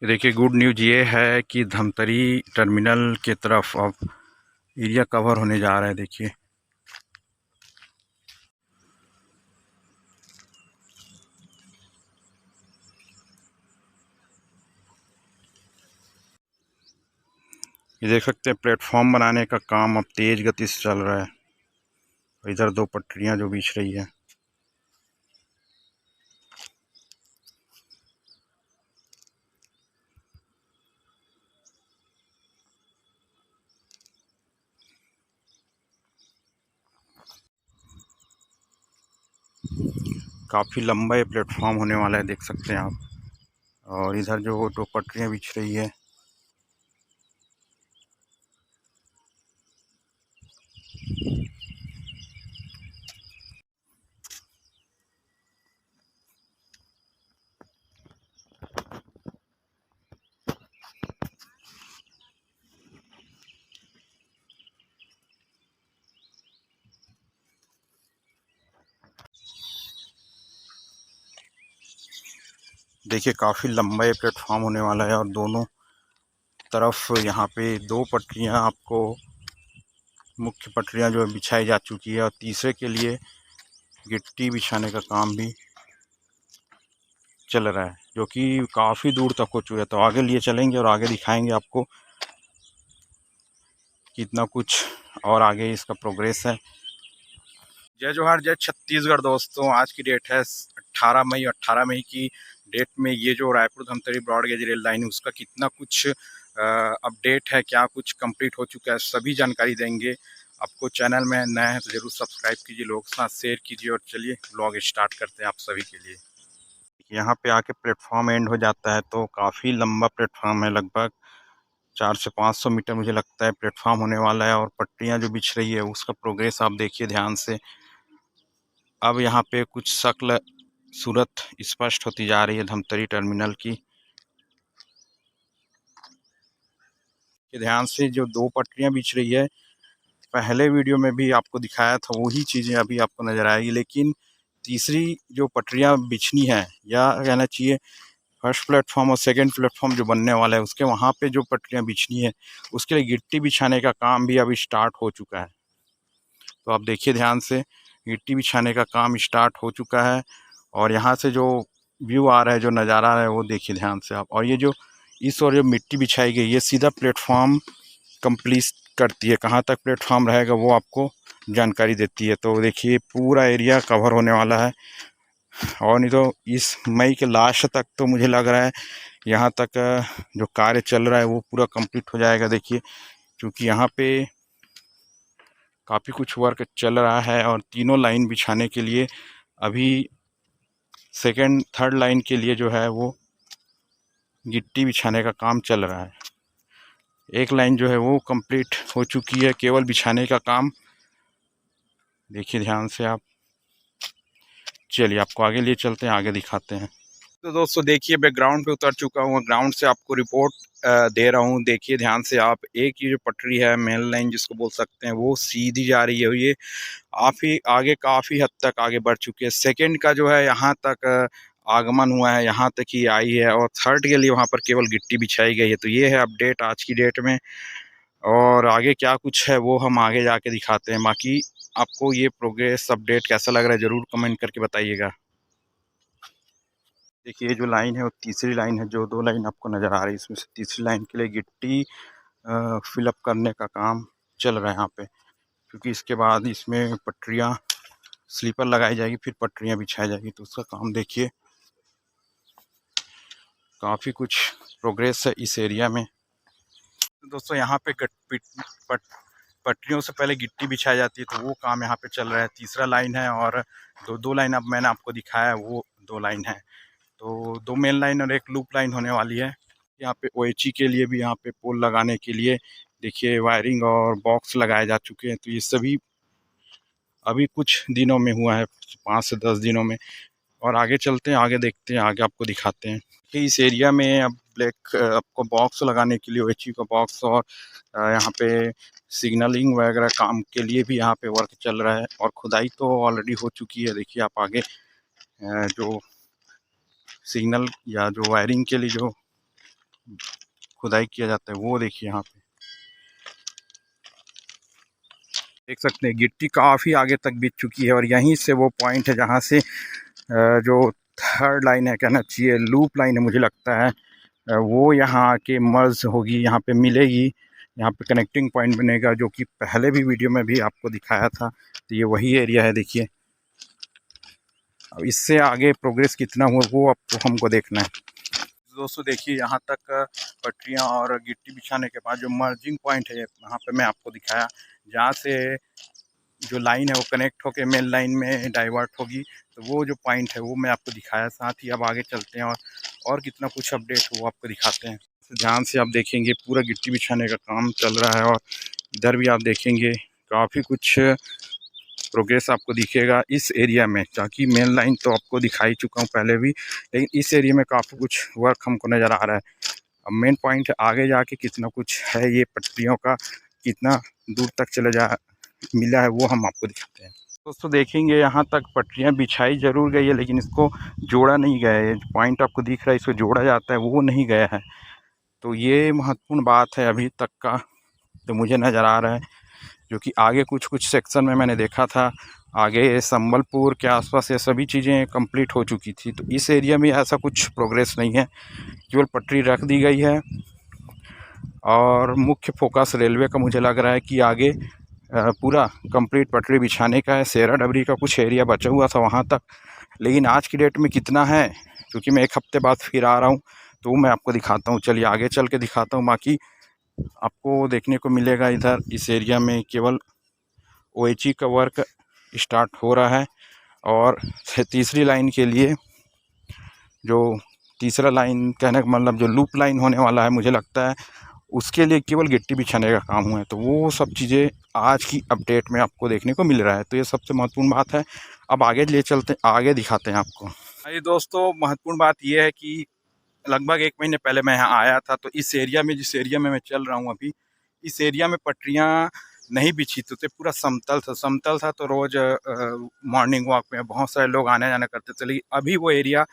देखिए, good news ये है कि धमतरी टर्मिनल के तरफ अब एरिया कवर होने जा रहा है। देखिए, ये देख सकते हैं प्लेटफॉर्म बनाने का काम अब तेज़ गति से चल रहा है। इधर दो पटरियां जो बिछ रही है। काफ़ी लंबा ये प्लेटफॉर्म होने वाला है, देख सकते हैं आप। और इधर जो दो पटरियां बिछ रही है। देखिए, काफ़ी लंबा ये प्लेटफॉर्म होने वाला है और दोनों तरफ यहाँ पे दो पटरियां आपको, मुख्य पटरियां जो बिछाई जा चुकी है, और तीसरे के लिए गिट्टी बिछाने का काम भी चल रहा है, जो कि काफ़ी दूर तक हो चुका है। तो आगे लिए चलेंगे और आगे दिखाएंगे आपको कितना कुछ और आगे इसका प्रोग्रेस है। जय जोहार, जय छत्तीसगढ़। दोस्तों, आज की डेट है 18 मई। 18 मई की डेट में ये जो Raipur Dhamtari broad gauge rail line है, उसका कितना कुछ अपडेट है, क्या कुछ कंप्लीट हो चुका है, सभी जानकारी देंगे आपको। चैनल में नए हैं तो ज़रूर सब्सक्राइब कीजिए, लोगों के साथ शेयर कीजिए। और चलिए ब्लॉग स्टार्ट करते हैं आप सभी के लिए। यहाँ पे आके प्लेटफॉर्म एंड हो जाता है, तो काफ़ी लंबा प्लेटफॉर्म है, लगभग 400 से 500 मीटर मुझे लगता है प्लेटफॉर्म होने वाला है। और पटरियाँ जो बिछ रही है उसका प्रोग्रेस आप देखिए ध्यान से। अब यहाँ पे कुछ शक्ल सूरत स्पष्ट होती जा रही है धमतरी टर्मिनल की। ध्यान से जो दो पटरियाँ बिछ रही है, पहले वीडियो में भी आपको दिखाया था, वही चीज़ें अभी आपको नज़र आएगी। लेकिन तीसरी जो पटरियाँ बिछनी है, या कहना चाहिए फर्स्ट प्लेटफॉर्म और सेकंड प्लेटफॉर्म जो बनने वाला है, उसके वहाँ पे जो पटरियाँ बिछनी है, उसके लिए गिट्टी बिछाने का काम भी अभी स्टार्ट हो चुका है। तो आप देखिए ध्यान से, गिट्टी बिछाने का काम स्टार्ट हो चुका है। और यहाँ से जो व्यू आ रहा है, जो नज़ारा आ रहा है, वो देखिए ध्यान से आप। और ये जो इस और जो मिट्टी बिछाई गई, ये सीधा प्लेटफॉर्म कंप्लीट करती है। कहाँ तक प्लेटफॉर्म रहेगा वो आपको जानकारी देती है। तो देखिए पूरा एरिया कवर होने वाला है। और नहीं तो इस मई के लास्ट तक तो मुझे लग रहा है यहाँ तक जो कार्य चल रहा है वो पूरा कंप्लीट हो जाएगा। देखिए, क्योंकि यहाँ पे काफ़ी कुछ वर्क चल रहा है। और तीनों लाइन बिछाने के लिए अभी सेकंड थर्ड लाइन के लिए जो है वो गिट्टी बिछाने का काम चल रहा है। एक लाइन जो है वो कंप्लीट हो चुकी है, केवल बिछाने का काम। देखिए ध्यान से आप। चलिए आपको आगे लिए चलते हैं, आगे दिखाते हैं। तो दोस्तों देखिए, बैकग्राउंड पे उतर चुका हूँ, ग्राउंड से आपको रिपोर्ट दे रहा हूँ। देखिए ध्यान से आप, एक ये जो पटरी है, मेन लाइन जिसको बोल सकते हैं, वो सीधी जा रही है। ये काफ़ी आगे, काफ़ी हद तक आगे बढ़ चुकी है। सेकंड का जो है यहाँ तक आगमन हुआ है, यहाँ तक ही आई है। और थर्ड के लिए वहाँ पर केवल गिट्टी बिछाई गई है। तो ये है अपडेट आज की डेट में। और आगे क्या कुछ है वो हम आगे जाके दिखाते हैं। बाकी आपको ये प्रोग्रेस अपडेट कैसा लग रहा है, ज़रूर कमेंट करके बताइएगा। देखिए, ये जो लाइन है वो तीसरी लाइन है। जो दो लाइन आपको नज़र आ रही है, इसमें से तीसरी लाइन के लिए गिट्टी फिलअप करने का काम चल रहा है यहाँ पे। क्योंकि इसके बाद इसमें पटरियाँ, स्लीपर लगाई जाएगी, फिर पटरियाँ बिछाई जाएगी। तो उसका काम देखिए, काफ़ी कुछ प्रोग्रेस है इस एरिया में। तो दोस्तों यहाँ पे पटरियों से पहले गिट्टी बिछाई जाती है, तो वो काम यहाँ पे चल रहा है। तीसरा लाइन है, और दो लाइन अब मैंने आपको दिखाया है, वो दो लाइन है। तो दो मेन लाइन और एक लूप लाइन होने वाली है। यहाँ पे ओएचई के लिए भी, यहाँ पे पोल लगाने के लिए देखिए वायरिंग और बॉक्स लगाए जा चुके हैं। तो ये सभी अभी कुछ दिनों में हुआ है, 5 से 10 दिनों में। और आगे चलते हैं, आगे देखते हैं, आगे आपको दिखाते हैं कि इस एरिया में अब ब्लैक आपको बॉक्स लगाने के लिए ओएचई का बॉक्स, और यहाँ पे सिग्नलिंग वगैरह काम के लिए भी यहाँ पे वर्क चल रहा है। और खुदाई तो ऑलरेडी हो चुकी है। देखिए आप आगे जो सिग्नल या जो वायरिंग के लिए जो खुदाई किया जाता है वो देखिए यहाँ पे देख सकते हैं गिट्टी काफ़ी आगे तक बिछ चुकी है और यहीं से वो पॉइंट है जहाँ से जो थर्ड लाइन है कहना चाहिए लूप लाइन है मुझे लगता है वो यहाँ आके मर्ज होगी, यहाँ पे मिलेगी, यहाँ पे कनेक्टिंग पॉइंट बनेगा जो कि पहले भी वीडियो में भी आपको दिखाया था। तो ये वही एरिया है देखिए। अब इससे आगे प्रोग्रेस कितना हुआ वो आपको हमको देखना है। दोस्तों देखिए यहाँ तक पटरियाँ और गिट्टी बिछाने के बाद जो मर्जिंग पॉइंट है यहाँ पे मैं आपको दिखाया, जहाँ से जो लाइन है वो कनेक्ट होकर मेन लाइन में डाइवर्ट होगी, तो वो जो पॉइंट है वो मैं आपको दिखाया। साथ ही अब आगे चलते हैं और कितना कुछ अपडेट वो आपको दिखाते हैं। ध्यान से आप देखेंगे पूरा गिट्टी बिछाने का काम चल रहा है और इधर भी आप देखेंगे काफ़ी कुछ प्रोग्रेस आपको दिखेगा इस एरिया में। ताकि मेन लाइन तो आपको दिखाई चुका हूँ पहले भी, लेकिन इस एरिया में काफ़ी कुछ वर्क हमको नज़र आ रहा है। अब मेन पॉइंट आगे जाके कितना कुछ है ये पटरियों का, कितना दूर तक चले मिला है वो हम आपको दिखाते हैं। दोस्तों देखेंगे यहाँ तक पटरियाँ बिछाई ज़रूर गई है, लेकिन इसको जोड़ा नहीं गया है। पॉइंट आपको दिख रहा है इसको जोड़ा जाता है वो नहीं गया है, तो ये महत्वपूर्ण बात है अभी तक का तो मुझे नज़र आ रहा है। जो कि आगे कुछ सेक्शन में मैंने देखा था, आगे संबलपुर के आसपास ये सभी चीज़ें कंप्लीट हो चुकी थी, तो इस एरिया में ऐसा कुछ प्रोग्रेस नहीं है, केवल पटरी रख दी गई है। और मुख्य फोकस रेलवे का मुझे लग रहा है कि आगे पूरा कंप्लीट पटरी बिछाने का है। सेरा डबरी का कुछ एरिया बचा हुआ था वहाँ तक, लेकिन आज की डेट में कितना है, क्योंकि मैं एक हफ्ते बाद फिर आ रहा हूँ तो मैं आपको दिखाता हूँ। चलिए आगे चल के दिखाता हूँ। बाकी आपको देखने को मिलेगा इधर इस एरिया में केवल OHE का वर्क स्टार्ट हो रहा है और तीसरी लाइन के लिए जो तीसरा लाइन कहने का मतलब जो लूप लाइन होने वाला है मुझे लगता है उसके लिए केवल गिट्टी बिछाने का काम हुआ है। तो वो सब चीज़ें आज की अपडेट में आपको देखने को मिल रहा है, तो ये सबसे महत्वपूर्ण बात है। अब आगे ले चलते हैं, आगे दिखाते हैं आपको। ये दोस्तों महत्वपूर्ण बात ये है कि लगभग 1 महीने पहले मैं यहाँ आया था, तो इस एरिया में जिस एरिया में मैं चल रहा हूँ अभी, इस एरिया में पटरियाँ नहीं बिछी थी, पूरा समतल था। तो रोज़ मॉर्निंग वॉक में बहुत सारे लोग आने जाना करते थे, लेकिन अभी वो एरिया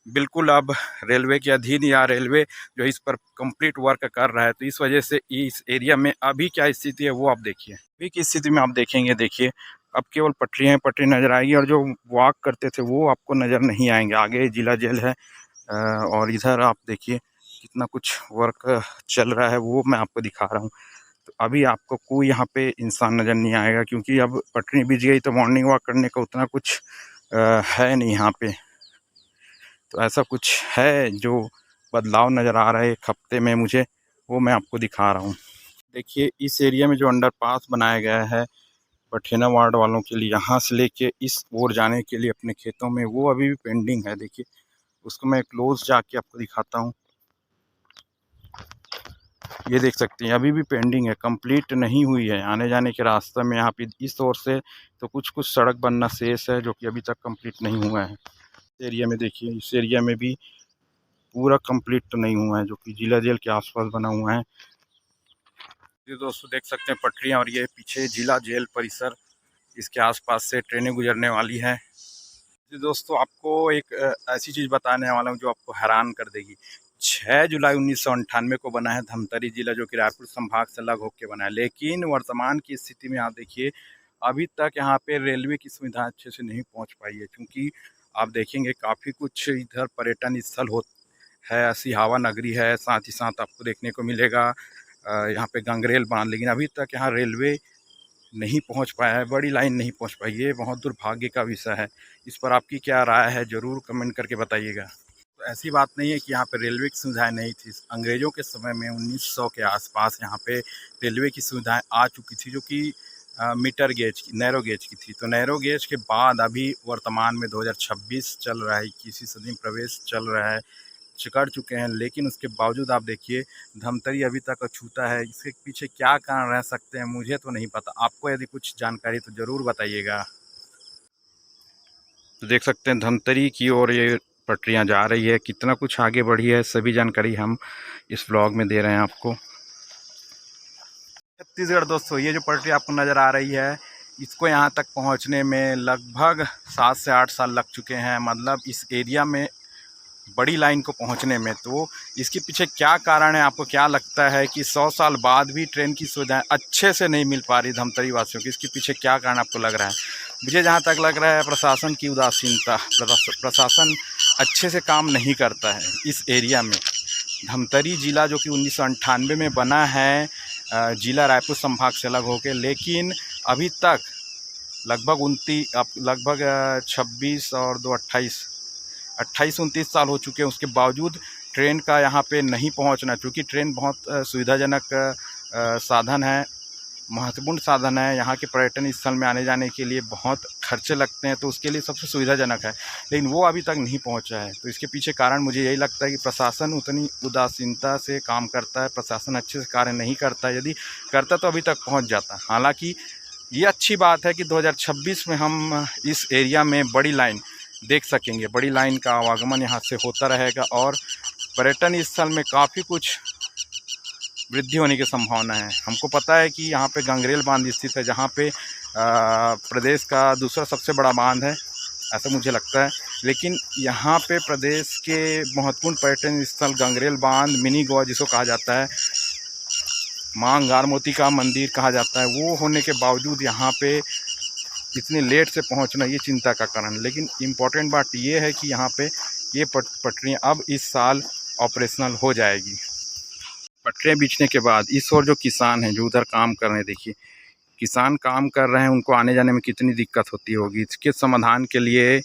बिल्कुल अब रेलवे के अधीन या रेलवे जो इस पर कंप्लीट वर्क कर रहा है, तो इस वजह से इस एरिया में अभी क्या स्थिति है वो आप देखिए। अभी की स्थिति में आप देखेंगे, देखिए अब केवल पटरी नज़र आएगी और जो वॉक करते थे वो आपको नज़र नहीं आएंगे। आगे जिला जेल है और इधर आप देखिए कितना कुछ वर्क चल रहा है वो मैं आपको दिखा रहा हूँ। तो अभी आपको कोई यहाँ पे इंसान नज़र नहीं आएगा, क्योंकि अब पटरी बिछ गई तो मॉर्निंग वॉक करने का उतना कुछ है नहीं यहाँ पे। तो ऐसा कुछ है जो बदलाव नज़र आ रहा है 1 हफ्ते में मुझे, वो मैं आपको दिखा रहा हूँ। देखिए इस एरिया में जो अंडरपास बनाया गया है बठेना वार्ड वालों के लिए, यहाँ से लेके इस ओर जाने के लिए अपने खेतों में, वो अभी भी पेंडिंग है। देखिए उसको मैं क्लोज जाके आपको दिखाता हूँ। ये देख सकते हैं अभी भी पेंडिंग है, कंप्लीट नहीं हुई है। आने जाने के रास्ते में यहाँ पे इस ओर से तो कुछ सड़क बनना शेष है जो कि अभी तक कंप्लीट नहीं हुआ है। एरिया में देखिए, इस एरिया में भी पूरा कंप्लीट तो नहीं हुआ है जो कि जिला जेल के आसपास बना हुआ है। ये दोस्तों देख सकते हैं पटरियाँ, और ये पीछे जिला जेल परिसर, इसके आसपास से ट्रेनें गुजरने वाली है। दोस्तों आपको एक ऐसी चीज़ बताने वाला हूँ जो आपको हैरान कर देगी। 6 जुलाई 1998 को बना है धमतरी जिला, जो कि रायपुर संभाग से अलग होकर बना है, लेकिन वर्तमान की स्थिति में आप देखिए अभी तक यहाँ पे रेलवे की सुविधा अच्छे से नहीं पहुँच पाई है। क्योंकि आप देखेंगे काफ़ी कुछ इधर पर्यटन स्थल है, सिहावा नगरी है, साथ ही साथ आपको देखने को मिलेगा यहाँ पे गंगरेल बांध, लेकिन अभी तक यहाँ रेलवे नहीं पहुंच पाया है, बड़ी लाइन नहीं पहुंच पाई। ये बहुत दुर्भाग्य का विषय है। इस पर आपकी क्या राय है, ज़रूर कमेंट करके बताइएगा। तो ऐसी बात नहीं है कि यहाँ पे रेलवे की सुविधाएं नहीं थी। अंग्रेज़ों के समय में 1900 के आसपास यहाँ पे रेलवे की सुविधाएं आ चुकी थी, जो कि मीटर गेज की, नैरो गेज की थी। तो नैरो गेज के बाद अभी वर्तमान में 2026 चल रहा है, 21वीं सदी में प्रवेश चल रहा है, कर चुके हैं, लेकिन उसके बावजूद आप देखिए धमतरी अभी तक अछूता है। इसके पीछे क्या कारण रह सकते हैं मुझे तो नहीं पता, आपको यदि कुछ जानकारी तो ज़रूर बताइएगा। तो देख सकते हैं धमतरी की ओर ये पटरियां जा रही है, कितना कुछ आगे बढ़ी है, सभी जानकारी हम इस व्लॉग में दे रहे हैं आपको। छत्तीसगढ़ दोस्तों, ये जो पटरी आपको नज़र आ रही है, इसको यहाँ तक पहुँचने में लगभग 7 से 8 साल लग चुके हैं। मतलब इस एरिया में बड़ी लाइन को पहुंचने में। तो इसके पीछे क्या कारण है, आपको क्या लगता है कि 100 साल बाद भी ट्रेन की सुविधाएं अच्छे से नहीं मिल पा रही धमतरी वासियों की? इसके पीछे क्या कारण आपको लग रहा है? मुझे जहां तक लग रहा है प्रशासन की उदासीनता, प्रशासन अच्छे से काम नहीं करता है इस एरिया में। धमतरी ज़िला जो कि 1998 में बना है ज़िला रायपुर संभाग से अलग होकर, लेकिन अभी तक लगभग 26 और 2 28-29 साल हो चुके हैं। उसके बावजूद ट्रेन का यहाँ पे नहीं पहुँचना, क्योंकि ट्रेन बहुत सुविधाजनक साधन है, महत्वपूर्ण साधन है। यहाँ के पर्यटन स्थल में आने जाने के लिए बहुत खर्चे लगते हैं, तो उसके लिए सबसे सुविधाजनक है, लेकिन वो अभी तक नहीं पहुँचा है। तो इसके पीछे कारण मुझे यही लगता है कि प्रशासन उतनी उदासीनता से काम करता है, प्रशासन अच्छे से कार्य नहीं करता है। यदि करता तो अभी तक पहुँच जाता। हालाँकि ये अच्छी बात है कि 2026 में हम इस एरिया में बड़ी लाइन देख सकेंगे, बड़ी लाइन का आवागमन यहाँ से होता रहेगा और पर्यटन स्थल में काफ़ी कुछ वृद्धि होने की संभावना है। हमको पता है कि यहाँ पे गंगरेल बांध स्थित है, जहाँ पे प्रदेश का दूसरा सबसे बड़ा बांध है, ऐसा मुझे लगता है। लेकिन यहाँ पे प्रदेश के महत्वपूर्ण पर्यटन स्थल गंगरेल बांध, मिनी गोवा जिसको कहा जाता है, माँ अंगारमोती का मंदिर कहा जाता है, वो होने के बावजूद यहाँ पे इतने लेट से पहुँचना ये चिंता का कारण। लेकिन इम्पॉर्टेंट बात ये है कि यहाँ पे ये पटरियाँ अब इस साल ऑपरेशनल हो जाएगी। पटरियाँ बिछने के बाद इस ओर जो किसान हैं जो उधर काम कर रहे हैं, देखिए किसान काम कर रहे हैं, उनको आने जाने में कितनी दिक्कत होती होगी। इसके समाधान के लिए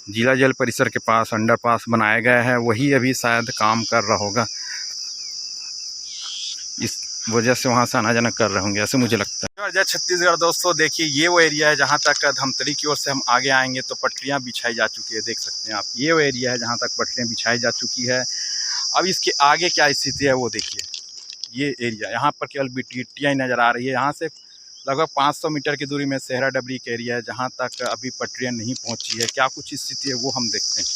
जिला जल परिसर के पास अंडरपास बनाया गया है, वही अभी शायद काम कर रहा होगा, इस वजह से वहाँ से आना जाना कर रहे होंगे, ऐसे मुझे लगता है। जय छत्तीसगढ़ दोस्तों, देखिए ये वो एरिया है जहाँ तक धमतरी की ओर से हम आगे आएंगे तो पटरियाँ बिछाई जा चुकी है, देख सकते हैं आप। ये वो एरिया है जहाँ तक पटरियाँ बिछाई जा चुकी है। अब इसके आगे क्या स्थिति है वो देखिए। ये एरिया यहाँ पर केवल गिट्टियाँ नज़र आ रही है। यहाँ से लगभग 500 मीटर की दूरी में सेहरा डबरी का एरिया है, जहाँ तक अभी पटरियाँ नहीं पहुँची है। क्या कुछ स्थिति है वो हम देखते हैं।